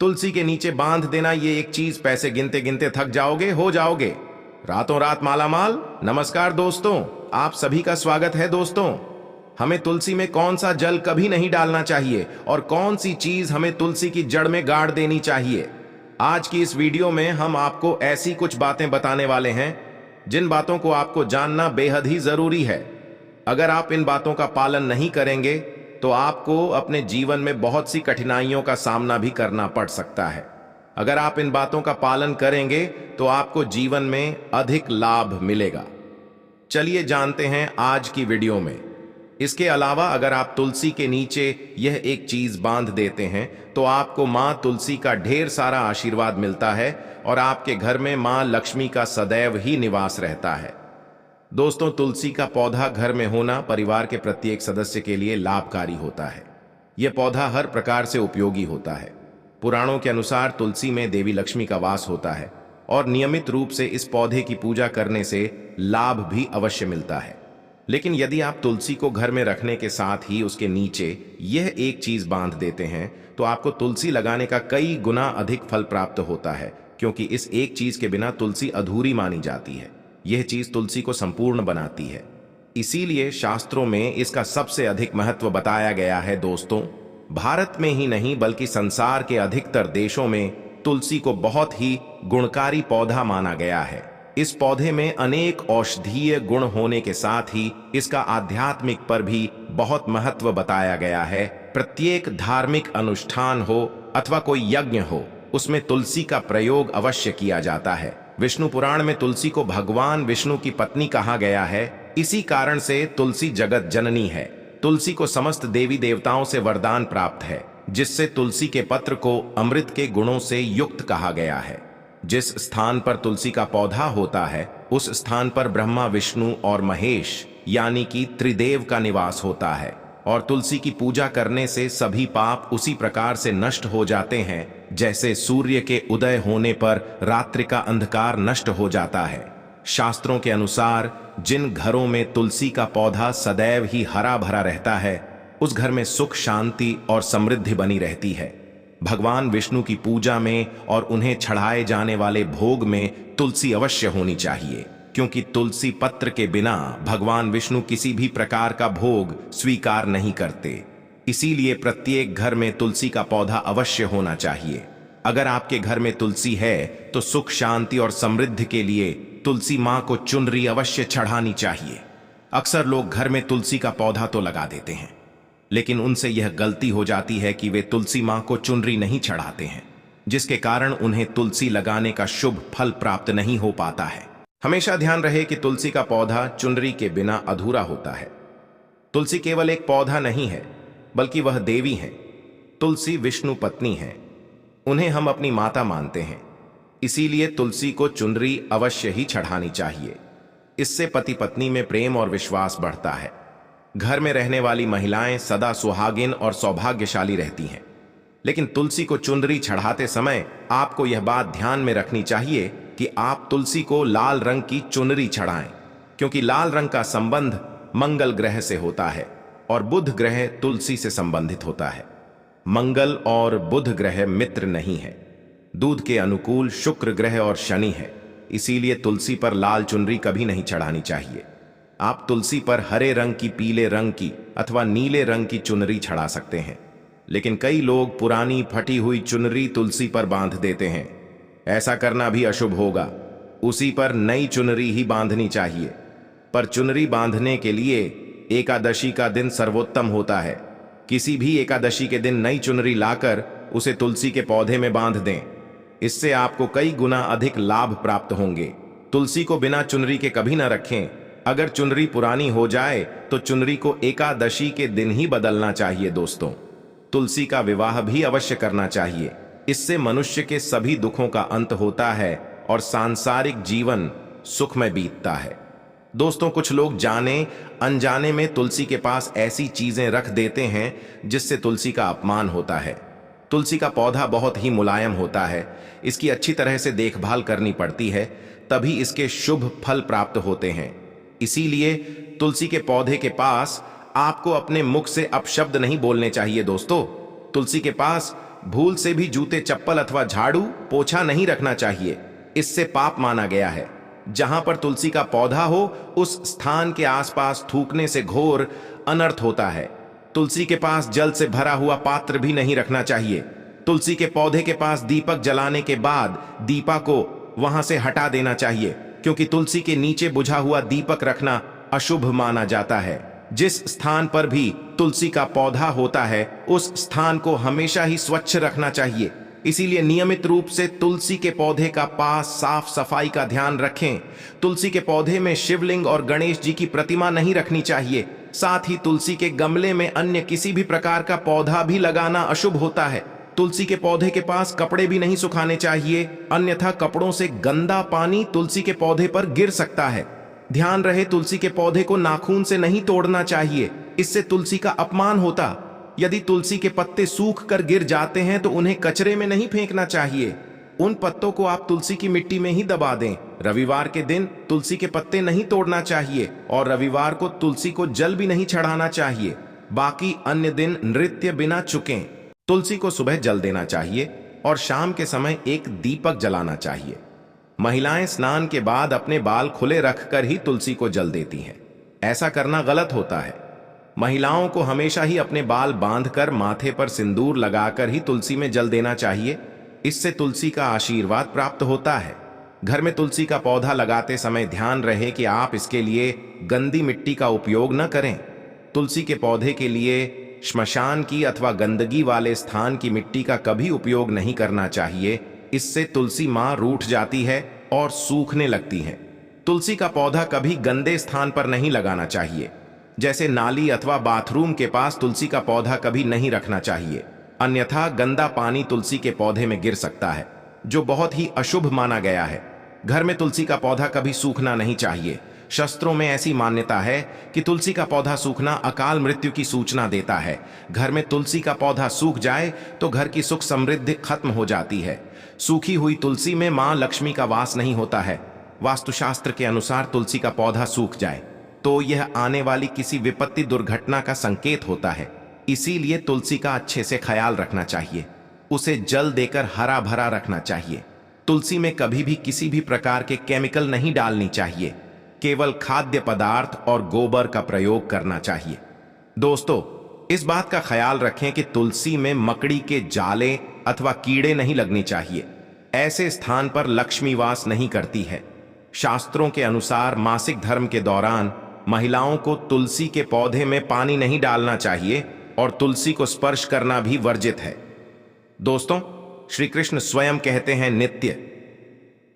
तुलसी के नीचे बांध देना ये एक चीज, पैसे गिनते गिनते थक जाओगे, हो जाओगे रातों रात मालामाल। नमस्कार दोस्तों, आप सभी का स्वागत है। दोस्तों, हमें तुलसी में कौन सा जल कभी नहीं डालना चाहिए और कौन सी चीज हमें तुलसी की जड़ में गाड़ देनी चाहिए। आज की इस वीडियो में हम आपको ऐसी कुछ बातें बताने वाले हैं जिन बातों को आपको जानना बेहद ही जरूरी है। अगर आप इन बातों का पालन नहीं करेंगे तो आपको अपने जीवन में बहुत सी कठिनाइयों का सामना भी करना पड़ सकता है। अगर आप इन बातों का पालन करेंगे तो आपको जीवन में अधिक लाभ मिलेगा। चलिए जानते हैं आज की वीडियो में। इसके अलावा अगर आप तुलसी के नीचे यह एक चीज बांध देते हैं तो आपको मां तुलसी का ढेर सारा आशीर्वाद मिलता है और आपके घर में मां लक्ष्मी का सदैव ही निवास रहता है। दोस्तों, तुलसी का पौधा घर में होना परिवार के प्रत्येक सदस्य के लिए लाभकारी होता है। यह पौधा हर प्रकार से उपयोगी होता है। पुराणों के अनुसार तुलसी में देवी लक्ष्मी का वास होता है और नियमित रूप से इस पौधे की पूजा करने से लाभ भी अवश्य मिलता है। लेकिन यदि आप तुलसी को घर में रखने के साथ ही उसके नीचे यह एक चीज बांध देते हैं तो आपको तुलसी लगाने का कई गुना अधिक फल प्राप्त होता है, क्योंकि इस एक चीज के बिना तुलसी अधूरी मानी जाती है। यह चीज तुलसी को संपूर्ण बनाती है, इसीलिए शास्त्रों में इसका सबसे अधिक महत्व बताया गया है। दोस्तों, भारत में ही नहीं बल्कि संसार के अधिकतर देशों में तुलसी को बहुत ही गुणकारी पौधा माना गया है। इस पौधे में अनेक औषधीय गुण होने के साथ ही इसका आध्यात्मिक पर भी बहुत महत्व बताया गया है। प्रत्येक धार्मिक अनुष्ठान हो अथवा कोई यज्ञ हो, उसमें तुलसी का प्रयोग अवश्य किया जाता है। विष्णु पुराण में तुलसी को भगवान विष्णु की पत्नी कहा गया है। इसी कारण से तुलसी जगत जननी है। तुलसी को समस्त देवी देवताओं से वरदान प्राप्त है, जिससे तुलसी के पत्र को अमृत के गुणों से युक्त कहा गया है। जिस स्थान पर तुलसी का पौधा होता है उस स्थान पर ब्रह्मा, विष्णु और महेश यानी कि त्रिदेव का निवास होता है और तुलसी की पूजा करने से सभी पाप उसी प्रकार से नष्ट हो जाते हैं जैसे सूर्य के उदय होने पर रात्रि का अंधकार नष्ट हो जाता है। शास्त्रों के अनुसार जिन घरों में तुलसी का पौधा सदैव ही हरा भरा रहता है उस घर में सुख, शांति और समृद्धि बनी रहती है। भगवान विष्णु की पूजा में और उन्हें चढ़ाए जाने वाले भोग में तुलसी अवश्य होनी चाहिए, क्योंकि तुलसी पत्र के बिना भगवान विष्णु किसी भी प्रकार का भोग स्वीकार नहीं करते। इसीलिए प्रत्येक घर में तुलसी का पौधा अवश्य होना चाहिए। अगर आपके घर में तुलसी है तो सुख, शांति और समृद्धि के लिए तुलसी मां को चुनरी अवश्य चढ़ानी चाहिए। अक्सर लोग घर में तुलसी का पौधा तो लगा देते हैं, लेकिन उनसे यह गलती हो जाती है कि वे तुलसी मां को चुनरी नहीं चढ़ाते हैं, जिसके कारण उन्हें तुलसी लगाने का शुभ फल प्राप्त नहीं हो पाता है। हमेशा ध्यान रहे कि तुलसी का पौधा चुनरी के बिना अधूरा होता है। तुलसी केवल एक पौधा नहीं है बल्कि वह देवी है। तुलसी विष्णु पत्नी है, उन्हें हम अपनी माता मानते हैं। इसीलिए तुलसी को चुनरी अवश्य ही चढ़ानी चाहिए। इससे पति पत्नी में प्रेम और विश्वास बढ़ता है। घर में रहने वाली महिलाएं सदा सुहागिन और सौभाग्यशाली रहती हैं। लेकिन तुलसी को चुनरी चढ़ाते समय आपको यह बात ध्यान में रखनी चाहिए कि आप तुलसी को लाल रंग की चुनरी चढ़ाएं, क्योंकि लाल रंग का संबंध मंगल ग्रह से होता है और बुध ग्रह तुलसी से संबंधित होता है। मंगल और बुध ग्रह मित्र नहीं है। दूध के अनुकूल शुक्र ग्रह और शनि है। इसीलिए तुलसी पर लाल चुनरी कभी नहीं चढ़ानी चाहिए। आप तुलसी पर हरे रंग की, पीले रंग की अथवा नीले रंग की चुनरी चढ़ा सकते हैं, लेकिन कई लोग पुरानी फटी हुई चुनरी तुलसी पर बांध देते हैं। ऐसा करना भी अशुभ होगा। उसी पर नई चुनरी ही बांधनी चाहिए। पर चुनरी बांधने के लिए एकादशी का दिन सर्वोत्तम होता है। किसी भी एकादशी के दिन नई चुनरी लाकर उसे तुलसी के पौधे में बांध दें। इससे आपको कई गुना अधिक लाभ प्राप्त होंगे। तुलसी को बिना चुनरी के कभी न रखें। अगर चुनरी पुरानी हो जाए तो चुनरी को एकादशी के दिन ही बदलना चाहिए। दोस्तों, तुलसी का विवाह भी अवश्य करना चाहिए। इससे मनुष्य के सभी दुखों का अंत होता है और सांसारिक जीवन सुखमय बीतता है। दोस्तों, कुछ लोग जाने अनजाने में तुलसी के पास ऐसी चीजें रख देते हैं जिससे तुलसी का अपमान होता है। तुलसी का पौधा बहुत ही मुलायम होता है। इसकी अच्छी तरह से देखभाल करनी पड़ती है, तभी इसके शुभ फल प्राप्त होते हैं। इसीलिए तुलसी के पौधे के पास आपको अपने मुख से अपशब्द नहीं बोलने चाहिए। दोस्तों, तुलसी के पास भूल से भी जूते चप्पल अथवा झाड़ू पोछा नहीं रखना चाहिए, इससे पाप माना गया है। जहां पर तुलसी का पौधा हो उस स्थान के आसपास थूकने से घोर अनर्थ होता है। तुलसी के पास जल से भरा हुआ पात्र भी नहीं रखना चाहिए। तुलसी के पौधे के पास दीपक जलाने के बाद दीपक को वहां से हटा देना चाहिए, क्योंकि तुलसी के नीचे बुझा हुआ दीपक रखना अशुभ माना जाता है। जिस स्थान पर भी तुलसी का पौधा होता है उस स्थान को हमेशा ही स्वच्छ रखना चाहिए। इसीलिए नियमित रूप से तुलसी के पौधे का पास साफ सफाई का ध्यान रखें। तुलसी के पौधे में शिवलिंग और गणेश जी की प्रतिमा नहीं रखनी चाहिए। साथ ही तुलसी के गमले में अन्य किसी भी प्रकार का पौधा भी लगाना अशुभ होता है। तुलसी के पौधे के पास कपड़े भी नहीं सुखाने चाहिए, अन्यथा कपड़ों से गंदा पानी तुलसी के पौधे पर गिर सकता है। ध्यान रहे, तुलसी के पौधे को नाखून से नहीं तोड़ना चाहिए, इससे तुलसी का अपमान होता। यदि तुलसी के पत्ते सूख कर गिर जाते हैं तो उन्हें कचरे में नहीं फेंकना चाहिए, उन पत्तों को आप तुलसी की मिट्टी में ही दबा दें। रविवार के दिन तुलसी के पत्ते नहीं तोड़ना चाहिए और रविवार को तुलसी को जल भी नहीं चढ़ाना चाहिए। बाकी अन्य दिन नृत्य बिना चुकें। तुलसी को सुबह जल देना चाहिए और शाम के समय एक दीपक जलाना चाहिए। महिलाएं स्नान के बाद अपने बाल खुले रखकर ही तुलसी को जल देती हैं। ऐसा करना गलत होता है। महिलाओं को हमेशा ही अपने बाल बांधकर माथे पर सिंदूर लगाकर ही तुलसी में जल देना चाहिए, इससे तुलसी का आशीर्वाद प्राप्त होता है। घर में तुलसी का पौधा लगाते समय ध्यान रहे कि आप इसके लिए गंदी मिट्टी का उपयोग न करें। तुलसी के पौधे के लिए श्मशान की अथवा गंदगी वाले स्थान की मिट्टी का कभी उपयोग नहीं करना चाहिए, इससे तुलसी मां रूठ जाती है और सूखने लगती है। तुलसी का पौधा कभी गंदे स्थान पर नहीं लगाना चाहिए, जैसे नाली अथवा बाथरूम के पास तुलसी का पौधा कभी नहीं रखना चाहिए, अन्यथा गंदा पानी तुलसी के पौधे में गिर सकता है, जो बहुत ही अशुभ माना गया है। घर में तुलसी का पौधा कभी सूखना नहीं चाहिए। शास्त्रों में ऐसी मान्यता है कि तुलसी का पौधा सूखना अकाल मृत्यु की सूचना देता है। घर में तुलसी का पौधा सूख जाए तो घर की सुख समृद्धि खत्म हो जाती है। सूखी हुई तुलसी में मां लक्ष्मी का वास नहीं होता है। वास्तुशास्त्र के अनुसार तुलसी का पौधा सूख जाए तो यह आने वाली किसी विपत्ति दुर्घटना का संकेत होता है। इसीलिए तुलसी का अच्छे से ख्याल रखना चाहिए, उसे जल देकर हरा भरा रखना चाहिए। तुलसी में कभी भी किसी भी प्रकार के केमिकल नहीं डालनी चाहिए, केवल खाद्य पदार्थ और गोबर का प्रयोग करना चाहिए। दोस्तों, इस बात का ख्याल रखें कि तुलसी में मकड़ी के जाले अथवा कीड़े नहीं लगने चाहिए। ऐसे स्थान पर लक्ष्मी वास नहीं करती है। शास्त्रों के अनुसार मासिक धर्म के दौरान महिलाओं को तुलसी के पौधे में पानी नहीं डालना चाहिए और तुलसी को स्पर्श करना भी वर्जित है। दोस्तों, श्री कृष्ण स्वयं कहते हैं, नित्य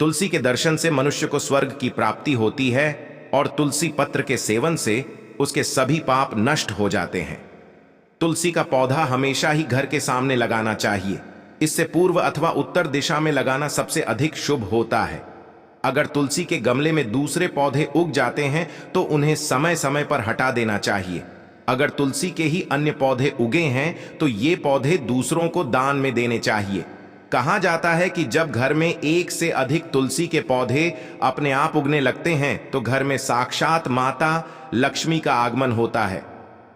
तुलसी के दर्शन से मनुष्य को स्वर्ग की प्राप्ति होती है और तुलसी पत्र के सेवन से उसके सभी पाप नष्ट हो जाते हैं। तुलसी का पौधा हमेशा ही घर के सामने लगाना चाहिए। इससे पूर्व अथवा उत्तर दिशा में लगाना सबसे अधिक शुभ होता है। अगर तुलसी के गमले में दूसरे पौधे उग जाते हैं तो उन्हें समय समय पर हटा देना चाहिए। अगर तुलसी के ही अन्य पौधे उगे हैं तो ये पौधे दूसरों को दान में देने चाहिए। कहा जाता है कि जब घर में एक से अधिक तुलसी के पौधे अपने आप उगने लगते हैं तो घर में साक्षात माता लक्ष्मी का आगमन होता है।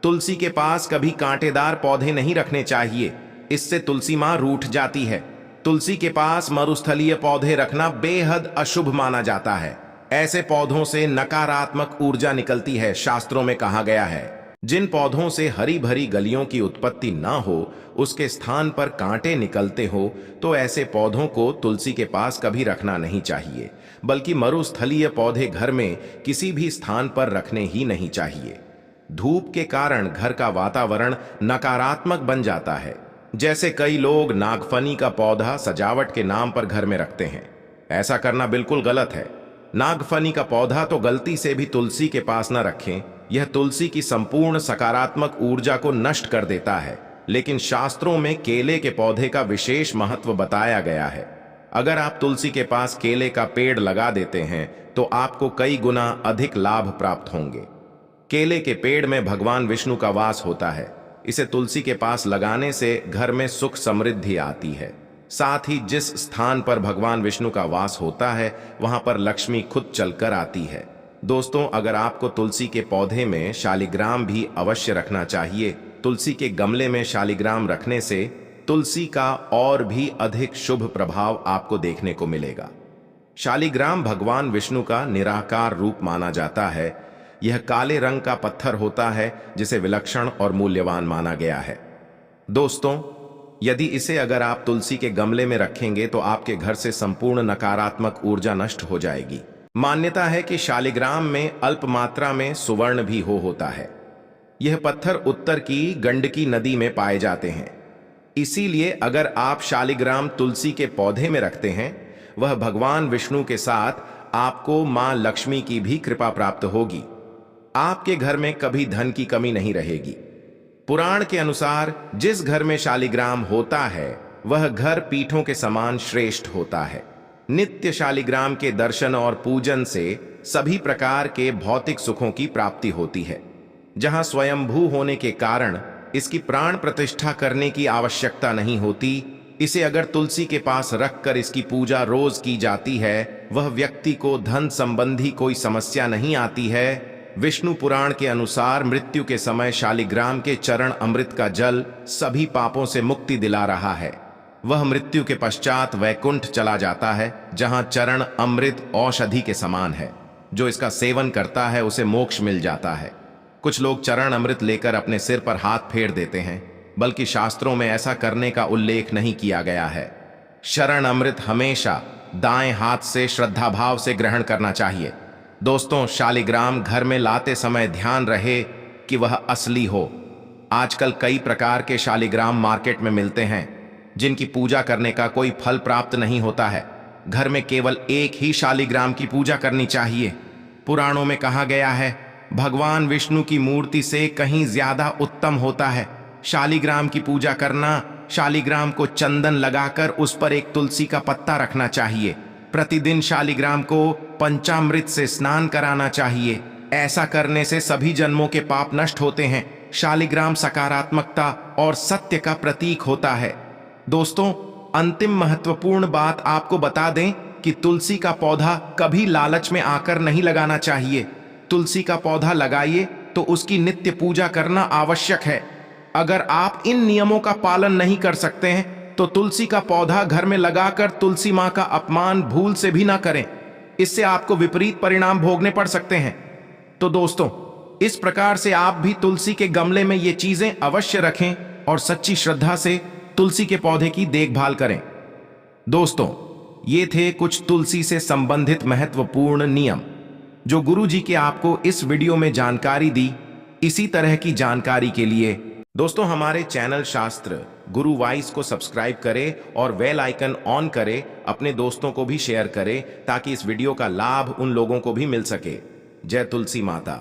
तुलसी के पास कभी कांटेदार पौधे नहीं रखने चाहिए, इससे तुलसी मां रूठ जाती है। तुलसी के पास मरुस्थलीय पौधे रखना बेहद अशुभ माना जाता है। ऐसे पौधों से नकारात्मक ऊर्जा निकलती है। शास्त्रों में कहा गया है, जिन पौधों से हरी भरी गलियों की उत्पत्ति ना हो, उसके स्थान पर कांटे निकलते हो, तो ऐसे पौधों को तुलसी के पास कभी रखना नहीं चाहिए, बल्कि मरुस्थलीय पौधे घर में किसी भी स्थान पर रखने ही नहीं चाहिए। धूप के कारण घर का वातावरण नकारात्मक बन जाता है। जैसे कई लोग नागफनी का पौधा सजावट के नाम पर घर में रखते हैं। ऐसा करना बिल्कुल गलत है। नागफनी का पौधा तो गलती से भी तुलसी के पास न रखें। यह तुलसी की संपूर्ण सकारात्मक ऊर्जा को नष्ट कर देता है। लेकिन शास्त्रों में केले के पौधे का विशेष महत्व बताया गया है। अगर आप तुलसी के पास केले का पेड़ लगा देते हैं तो आपको कई गुना अधिक लाभ प्राप्त होंगे। केले के पेड़ में भगवान विष्णु का वास होता है। इसे तुलसी के पास लगाने से घर में सुख समृद्धि आती है। साथ ही जिस स्थान पर भगवान विष्णु का वास होता है वहां पर लक्ष्मी खुद चलकर आती है। दोस्तों, अगर आपको तुलसी के पौधे में शालिग्राम भी अवश्य रखना चाहिए। तुलसी के गमले में शालिग्राम रखने से तुलसी का और भी अधिक शुभ प्रभाव आपको देखने को मिलेगा। शालिग्राम भगवान विष्णु का निराकार रूप माना जाता है। यह काले रंग का पत्थर होता है जिसे विलक्षण और मूल्यवान माना गया है। दोस्तों, यदि इसे अगर आप तुलसी के गमले में रखेंगे तो आपके घर से संपूर्ण नकारात्मक ऊर्जा नष्ट हो जाएगी। मान्यता है कि शालिग्राम में अल्प मात्रा में सुवर्ण भी होता है। यह पत्थर उत्तर की गंडकी नदी में पाए जाते हैं। इसीलिए अगर आप शालिग्राम तुलसी के पौधे में रखते हैं, वह भगवान विष्णु के साथ आपको मां लक्ष्मी की भी कृपा प्राप्त होगी। आपके घर में कभी धन की कमी नहीं रहेगी। पुराण के अनुसार जिस घर में शालिग्राम होता है वह घर पीठों के समान श्रेष्ठ होता है। नित्य शालिग्राम के दर्शन और पूजन से सभी प्रकार के भौतिक सुखों की प्राप्ति होती है। जहां स्वयंभू होने के कारण इसकी प्राण प्रतिष्ठा करने की आवश्यकता नहीं होती, इसे अगर तुलसी के पास रखकर इसकी पूजा रोज की जाती है, वह व्यक्ति को धन संबंधी कोई समस्या नहीं आती है। विष्णु पुराण के अनुसार मृत्यु के समय शालिग्राम के चरण अमृत का जल सभी पापों से मुक्ति दिला रहा है। वह मृत्यु के पश्चात वैकुंठ चला जाता है, जहां चरण अमृत औषधि के समान है। जो इसका सेवन करता है उसे मोक्ष मिल जाता है। कुछ लोग चरण अमृत लेकर अपने सिर पर हाथ फेर देते हैं, बल्कि शास्त्रों में ऐसा करने का उल्लेख नहीं किया गया है। शरण अमृत हमेशा दाएं हाथ से श्रद्धा भाव से ग्रहण करना चाहिए। दोस्तों, शालिग्राम घर में लाते समय ध्यान रहे कि वह असली हो। आजकल कई प्रकार के शालिग्राम मार्केट में मिलते हैं जिनकी पूजा करने का कोई फल प्राप्त नहीं होता है। घर में केवल एक ही शालिग्राम की पूजा करनी चाहिए। पुराणों में कहा गया है, भगवान विष्णु की मूर्ति से कहीं ज्यादा उत्तम होता है शालिग्राम की पूजा करना। शालिग्राम को चंदन लगाकर उस पर एक तुलसी का पत्ता रखना चाहिए। प्रतिदिन शालिग्राम को पंचामृत से स्नान कराना चाहिए। ऐसा करने से सभी जन्मों के पाप नष्ट होते हैं। शालिग्राम सकारात्मकता और सत्य का प्रतीक होता है। दोस्तों, अंतिम महत्वपूर्ण बात आपको बता दें कि तुलसी का पौधा कभी लालच में आकर नहीं लगाना चाहिए। तुलसी का पौधा लगाइए तो उसकी नित्य पूजा करना आवश्यक है। अगर आप इन नियमों का पालन नहीं कर सकते हैं तो तुलसी का पौधा घर में लगाकर तुलसी मां का अपमान भूल से भी ना करें। इससे आपको विपरीत परिणाम भोगने पड़ सकते हैं। तो दोस्तों, इस प्रकार से आप भी तुलसी के गमले में ये चीजें अवश्य रखें और सच्ची श्रद्धा से तुलसी के पौधे की देखभाल करें। दोस्तों, ये थे कुछ तुलसी से संबंधित महत्वपूर्ण नियम जो गुरु जी के आपको इस वीडियो में जानकारी दी। इसी तरह की जानकारी के लिए दोस्तों हमारे चैनल शास्त्र गुरु वाइस को सब्सक्राइब करें और बेल आइकन ऑन करें। अपने दोस्तों को भी शेयर करें ताकि इस वीडियो का लाभ उन लोगों को भी मिल सके। जय तुलसी माता।